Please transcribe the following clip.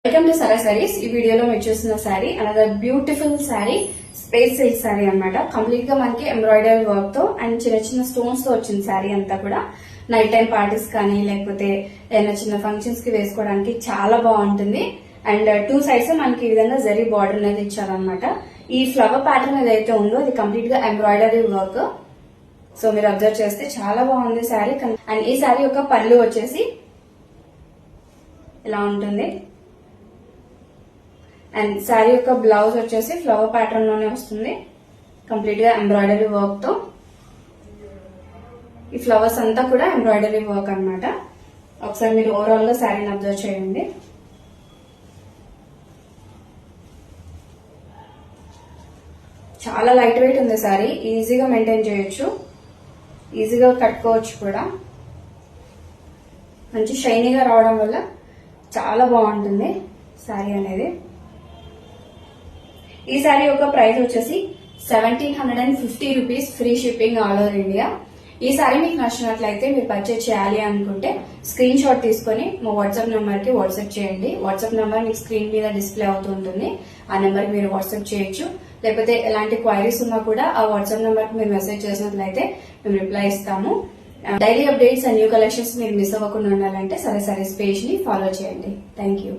Welcome to సరా సారీస్. ఈ వీడియోలో మీరు చూస్తున్న sari another beautiful sari, space silk sari అన్నమాట. కంప్లీట్ గా మనకి ఎంబ్రాయిడరీ వర్క్ తో అండ్ చిన్న చిన్న స్టోన్స్ తో వచ్చిన శారీ అంతా కూడా నైట్ టైం పార్టీస్ కానీ లేకపోతే ఏదైనా చిన్న ఫంక్షన్స్ కి వేసుకోవడానికి చాలా బాగుంటుంది. అండ్ టూ సైడ్స్ మనకి ఈ విధంగా జరీ బార్డర్ అనేది ఇచ్చారనమాట. ఈ ఫ్లవర్ ప్యాటర్న్ ఏదైతే ఉందో ఇది కంప్లీట్ గా ఎంబ్రాయిడరీ వర్క్. సో మీరు అబ్జర్వ్ చేస్తే చాలా బాగుంది శారీ. అండ్ ఈ శారీ యొక్క పళ్ళు వచ్చేసి ఇలా ఉంటుంది. అండ్ శారీ యొక్క బ్లౌజ్ వచ్చేసి ఫ్లవర్ ప్యాటర్న్ లోనే వస్తుంది, కంప్లీట్ గా ఎంబ్రాయిడరీ వర్క్ తో. ఈ ఫ్లవర్స్ అంతా కూడా ఎంబ్రాయిడరీ వర్క్ అన్నమాట. ఒకసారి మీరు ఓవరాల్ గా శారీని అబ్జర్వ్ చేయండి. చాలా లైట్ వెయిట్ ఉంది శారీ, ఈజీగా మెయింటైన్ చేయొచ్చు, ఈజీగా కట్టుకోవచ్చు కూడా. మంచి షైనీగా రావడం వల్ల చాలా బాగుంటుంది శారీ అనేది. ఈ శారీ యొక్క ప్రైస్ వచ్చేసి 1750 rupees, free shipping all over India. ఈ శారీ మీకు నచ్చినట్లయితే మీరు పర్చేజ్ చేయాలి అనుకుంటే స్క్రీన్ షాట్ తీసుకొని మా వాట్సాప్ నెంబర్ కి వాట్సాప్ చేయండి. వాట్సాప్ నెంబర్ మీకు స్క్రీన్ మీద డిస్ప్లే అవుతుంటుంది. ఆ నెంబర్ కి మీరు వాట్సాప్ చేయొచ్చు. లేకపోతే ఎలాంటి క్వైరీస్ ఉన్నా కూడా ఆ వాట్సాప్ నెంబర్ కి మీరు మెసేజ్ చేసినట్లయితే మేము రిప్లై ఇస్తాము. Daily updates and new collections మీరు మిస్ అవ్వకుండా ఉండాలంటే సరే సారీస్ పేజ్ ని ఫాలో చేయండి. Thank you.